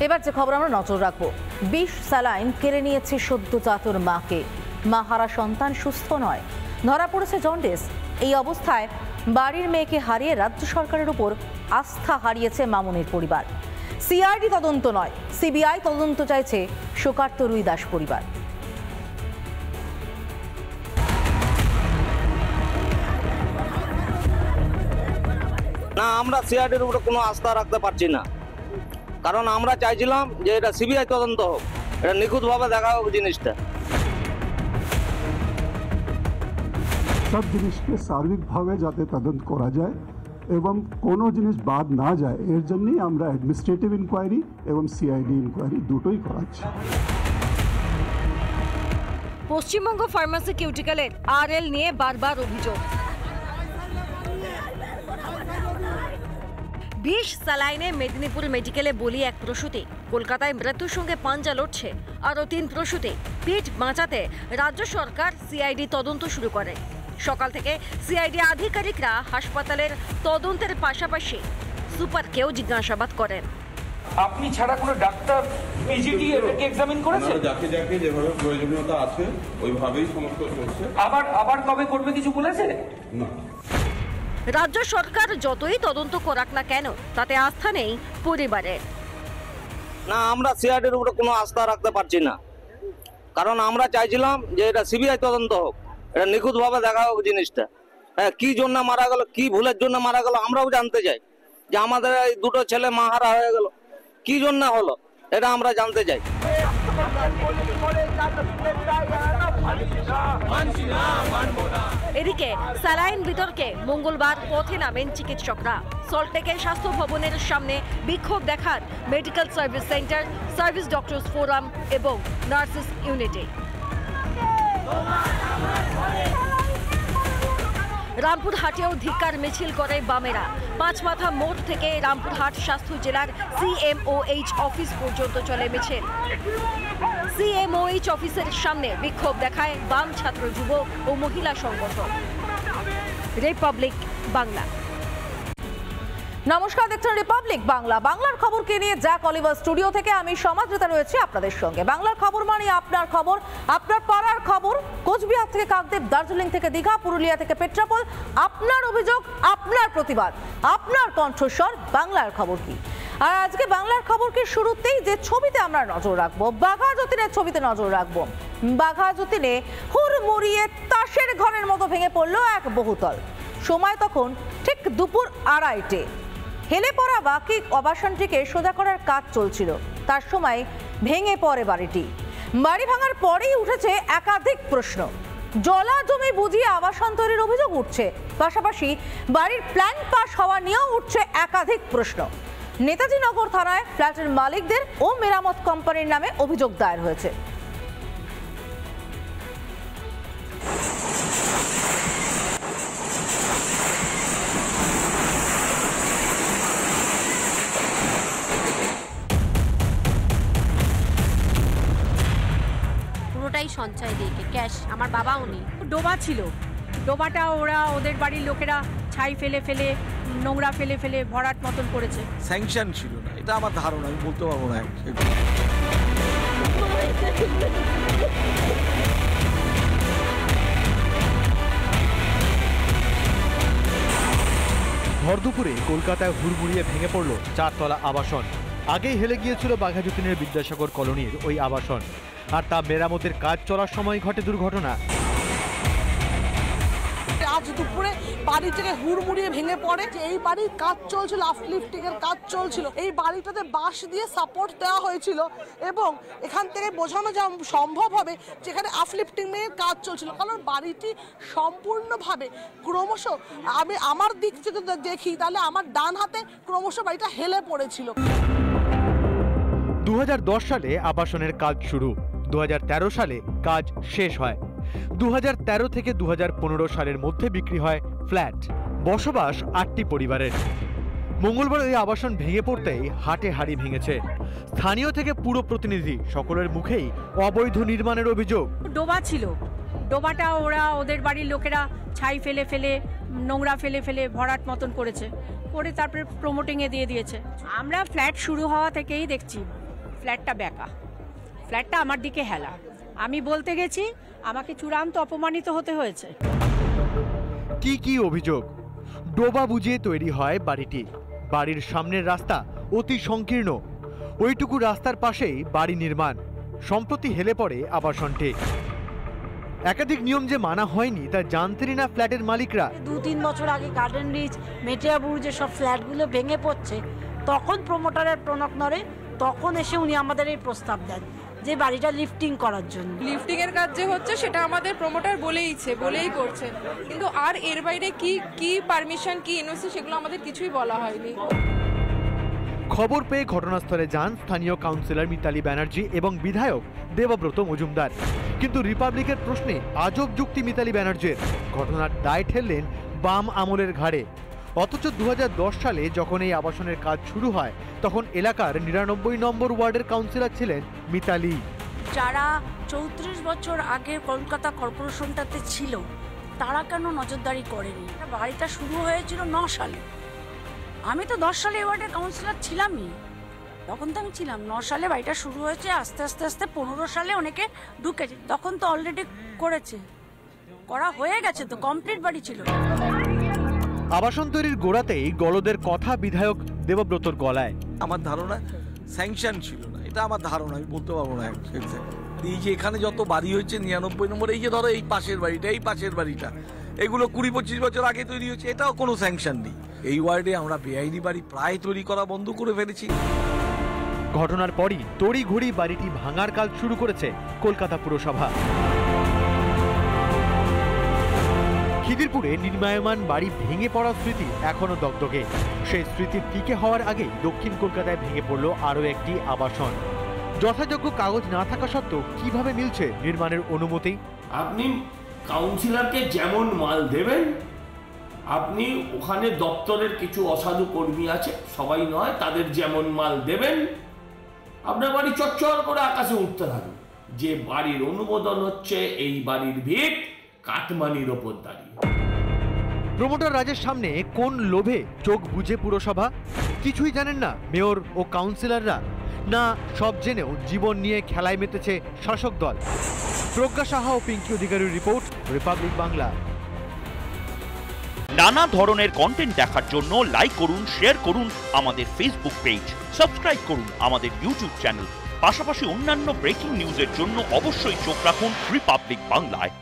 এবার যে খবর আমরা নজর রাখবো, বিষ স্যালাইন কেড়ে নিয়েছে সদ্যজাতর মাকে। মা হারা সন্তান সুস্থ নয়, ধরা পড়েছে জন্ডিস। এই অবস্থায় বাড়ির মেয়েকে হারিয়ে রাজ্য সরকারের উপর আস্থা হারিয়েছে মামুনির পরিবার। সিআইডি তদন্ত নয়, সিবিআই তদন্ত চাইছে শোকার্ত রুই দাস পরিবার। না, আমরা সিআইডির উপরে কোনো আস্থা রাখতে পারছি না, কারণ আমরা চাইছিলাম যে এটা সিবিআই তদন্ত হোক, এটা নিখুঁতভাবে দেখা হোক জিনিসটা। সব জিনিসকে সার্বিকভাবে যাতে তদন্ত করা যায় এবং কোনো জিনিস বাদ না যায়, এর জন্যই আমরা অ্যাডমিনিস্ট্রেটিভ ইনকোয়ারি এবং সিআইডি ইনকোয়ারি দুটোই করাচ্ছি। পশ্চিমবঙ্গ ফার্মাসিউটিক্যালের আরএল নিয়ে বারবার অভিযোগ। বিষ স্যালাইনে মেদিনীপুর মেডিকেলে বলি এক প্রসূতি, কলকাতায় মৃত্যুর সঙ্গে পাঞ্জা লড়ছে আরও 3 প্রসূতি। পেট বাঁচাতে রাজ্য সরকার সিআইডি তদন্ত শুরু করে। সকাল থেকে সিআইডি আধিকারিকরা হাসপাতালের তদন্তের পাশাপাশি সুপারকেও জিজ্ঞাসাবাদ করেন। আপনি ছাড়া কোনো ডাক্তার পিজিটি এটাকে এক্সামিন করেছে? যাকে যাকে যেভাবে প্রয়োজনীয়তা আছে ওইভাবেই সমস্ত চলছে। আবার কবে করবে কিছু বলেছে? না। রাজ্য সরকার যতই তদন্ত করাক না কেন, তাতে আস্থা নেই পরিবারের। না, আমরা সিআইডির উপরে কোনো আস্থা রাখতে পারছি না, কারণ আমরা চাইছিলাম যে এটা সিবিআই তদন্ত হোক, এটা নিখুঁতভাবে দেখা হোক জিনিসটা। হ্যাঁ, কি জন্য মারা গেল, কি ভুলের জন্য মারা গেল, আমরাও জানতে চাই। যে আমাদের এই 2টো ছেলে মাহারা হয়ে গেল, কি জন্য হলো, এটা আমরা জানতে চাই। এদিকে স্যালাইন বিতর্কে মঙ্গলবার পথে নামেন চিকিৎসকরা। সল্টলেকের স্বাস্থ্য ভবনের সামনে বিক্ষোভ দেখান medical service centre, service doctors forum এবং নার্সেস ইউনিটি। রামপুরহাটেও ধিক্কার মিছিল করে বামেরা। পাঁচমাথা মোড় থেকে রামপুরহাট স্বাস্থ্য জেলার সিএমওএইচ অফিস পর্যন্ত চলে মিছিল। সিএমওএইচ অফিসের সামনে বিক্ষোভ দেখায় বাম ছাত্র যুব ও মহিলা সংগঠন। রিপাবলিক বাংলা। নমস্কার, দেখছেন রিপাবলিক বাংলা। বাংলার খবরকে নিয়ে জ্যাক অলিভার স্টুডিও থেকে আমি সমাদৃতা রয়েছে আপনাদের সঙ্গে। বাংলার খবর মানে আপনার খবর, আপনার পাড়ার খবর। কোচবিহার থেকে কাকদ্বীপ, দার্জিলিং থেকে দীঘা, পুরুলিয়া থেকে পেট্রাপোল। আপনার অভিযোগ, আপনার প্রতিবাদ, আপনার কণ্ঠস্বর। বাংলার খবর কি? আর আজকে বাংলার খবরকে শুরুতেই যে ছবিতে আমরা নজর রাখবো, বাঘা যতীনের ছবিতে নজর রাখবো। বাঘা যতীনে হুড়মুড়িয়ে তাসের ঘরের মতো ভেঙে পড়লো এক বহুতল। সময় তখন ঠিক দুপুর 2:30। হেলে পড়া বাকি আবাসনটিকে সোজা করার কাজ চলছিল, তার সময় ভেঙে পড়ে বাড়িটি। বাড়ি ভাঙার পরেই উঠেছে একাধিক প্রশ্ন। জলা জমি বুঝিয়ে আবাসন তৈরির অভিযোগ উঠছে, পাশাপাশি বাড়ির প্ল্যান পাস হওয়া নিয়েও উঠছে একাধিক প্রশ্ন। নেতাজি নগর থানায় ফ্ল্যাটের মালিকদের ও মেরামত কোম্পানির নামে অভিযোগ দায়ের হয়েছে। সঞ্চয় দিয়ে ক্যাশ, আমার বাবাও নেই। ডোবা ছিল, ডোবাটা ওদের বাড়ির লোকেরা ছাই ফেলে ফেলে, নোংরা ফেলে ফেলে ভরাট মতন করেছে। স্যাংশন ছিল না, এটা আমার ধারণা, আমি বলতে পারবো না। ভরদুপুরে কলকাতায় হুড়মুড়িয়ে ভেঙে পড়ল 4 তলা আবাসন। আগেই হেলে গিয়েছিল বাঘা যতীনের বিদ্যাসাগর কলোনির ওই আবাসন, আর তা মেরামতের কাজ চলার সময় ঘটে দুর্ঘটনা। আজ দুপুরে বাড়ি থেকে হুড়মুড়িয়ে ভেঙে পড়ে। এই বাড়ির কাজ চলছিল, আপলিফটিং এর কাজ চলছিল। এই বাড়িটাতে বাঁশ দিয়ে সাপোর্ট দেওয়া হয়েছিল এবং এখান থেকে বোঝানো যা সম্ভব হবে যেখানে আপলিফটিং এর কাজ চলছিল, কারণ বাড়িটি সম্পূর্ণভাবে ক্রমশ, আমি আমার দিক থেকে দেখি তাহলে আমার ডান হাতে ক্রমশ বাড়িটা হেলে পড়েছিল। 2010 সালে আবাসনের কাজ শুরু, 2013 সালে কাজ শেষ হয়। 2013 থেকে 2015 সালের মধ্যে বিক্রি হয় ফ্ল্যাট। বসবাস 8টি পরিবারের। মঙ্গলবার ওই আবাসন ভেঙে পড়তেই হাটে হাড়ি ভেঙেছে। স্থানীয় থেকে পুরো প্রতিনিধি সকলের মুখেই অবৈধ নির্মাণের অভিযোগ। ডোবা ছিল, ডোবাটা ওদের বাড়ির লোকেরা ছাই ফেলে ফেলে, নোংরা ফেলে ফেলে ভরাট মতন করেছে, করে তারপরে প্রমোটিংয়ে দিয়ে দিয়েছে। আমরা ফ্ল্যাট শুরু হওয়া থেকেই দেখছি ফ্ল্যাটটা বেঁকা, ফ্ল্যাটটা আমার দিকে হেলা। আমি বলতে গেছি, আমাকে চূড়ান্ত অপমানিত হতে হয়েছে। কি কি অভিযোগ? ডোবা বুঝিয়ে তৈরি হয় বাড়িটি। বাড়ির সামনের রাস্তা অতি সংকীর্ণ, ওইটুকু রাস্তার পাশেই বাড়ি নির্মাণ। সম্প্রতি হেলে পড়ে আবাসনটি। একাধিক নিয়ম যে মানা হয়নি তা জানতেনই না ফ্ল্যাটের মালিকরা। 2-3 বছর আগে গার্ডেন রিচ, মেটিয়াবুরু যে সব ফ্ল্যাটগুলো ভেঙে পড়ছে, তখন প্রমোটারের প্রণক নড়ে, তখন এসে উনি আমাদের এই প্রস্তাব দেন যে বাড়িটা লিফটিং করার জন্য। লিফটিং এর কাজ যে হচ্ছে সেটা আমাদের প্রমোটার বলেই করছে, কিন্তু আর এর বাইরে কি পারমিশন, কি এনওসি, সেগুলো আমাদের কিছুই বলা হয়নি। খবর পেয়ে ঘটনাস্থলে যান স্থানীয় কাউন্সিলর মিতালি ব্যানার্জি এবং বিধায়ক দেবব্রত মজুমদার। কিন্তু রিপাবলিকের প্রশ্নে আজব যুক্তি মিতালি ব্যানার্জির। ঘটনার দায় ঠেললেন বাম আমলের ঘাড়ে। অথচ 2010 সালে যখন এই আবাসনের কাজ শুরু হয় তখন এলাকার 99 নম্বর ওয়ার্ডের কাউন্সিলর ছিলেন মিতালি। যারা 34 বছর আগে কলকাতা কর্পোরেশনটাতে ছিল তারা কেন নজরদারি করেনি? বাড়িটা শুরু হয়েছিল 9 সালে। আমি তো 10 সালে এই ওয়ার্ডের কাউন্সিলর ছিলামই, তখন তো আমি ছিলাম। 9 সালে বাড়িটা শুরু হয়েছে, আস্তে আস্তে 15 সালে অনেকে ঢুকেছে, তখন তো অলরেডি করা হয়ে গেছে, তো কমপ্লিট বাড়ি ছিল। আবাসন তৈরির গোড়াতেই গলদের কথা বিধায়ক দেবব্রতর গলায়। আমার ধারণা স্যাংশন ছিল না, এটা আমার ধারণা, আমি বলতে পারবো না। এই যে এখানে যত বাড়ি হয়েছে 99 নম্বর, এই যে ধরো এই পাশের বাড়িটা, এগুলো 20-25 বছর আগে তৈরি হয়েছে, এটাও কোনো স্যাংশন নেই। এই ওয়ার্ডে আমরা বেআইনি বাড়ি প্রায় তৈরি করা বন্ধ করে ফেলেছি। ঘটনার পরই তড়িঘড়ি বাড়িটি ভাঙার কাজ শুরু করেছে কলকাতা পুরসভা। খিদিরপুরে নির্মায়মান বাড়ি ভেঙে পড়ার স্মৃতি এখনো দগদগে। সেই স্মৃতি টিকে হওয়ার আগেই দক্ষিণ কলকাতায় ভেঙে পড়ল আরও একটি আবাসন। যথাযোগ্য কাগজ না থাকা সত্ত্বেও কিভাবে মিলছে নির্মাণের অনুমতি? আপনি কাউন্সিলরকে যেমন মাল দেবেন, আপনি ওখানে দপ্তরের কিছু অসাধু কর্মী আছে, সবাই নয়, তাদের যেমন মাল দেবেন, আপনার বাড়ি চচ্চর করে আকাশে উঠতে থাকবে যে বাড়ির অনুমোদন হচ্ছে, এই বাড়ির ভিত কাটমানির ওপর দাঁড়িয়ে। প্রমোটার রাজের সামনে কোন লোভে চোখ বুজে পুরসভা? কিছুই জানেন না মেয়র ও কাউন্সিলররা? না সব জেনেও জীবন নিয়ে খেলায় মেতেছে শাসক দল? প্রজ্ঞা সাহা ও পিঙ্কি অধিকারীর রিপোর্ট, রিপাবলিক বাংলা। নানা ধরনের কন্টেন্ট দেখার জন্য লাইক করুন, শেয়ার করুন আমাদের ফেসবুক পেজ, সাবস্ক্রাইব করুন আমাদের ইউটিউব চ্যানেল। পাশাপাশি অন্যান্য ব্রেকিং নিউজের জন্য অবশ্যই চোখ রাখুন রিপাবলিক বাংলায়।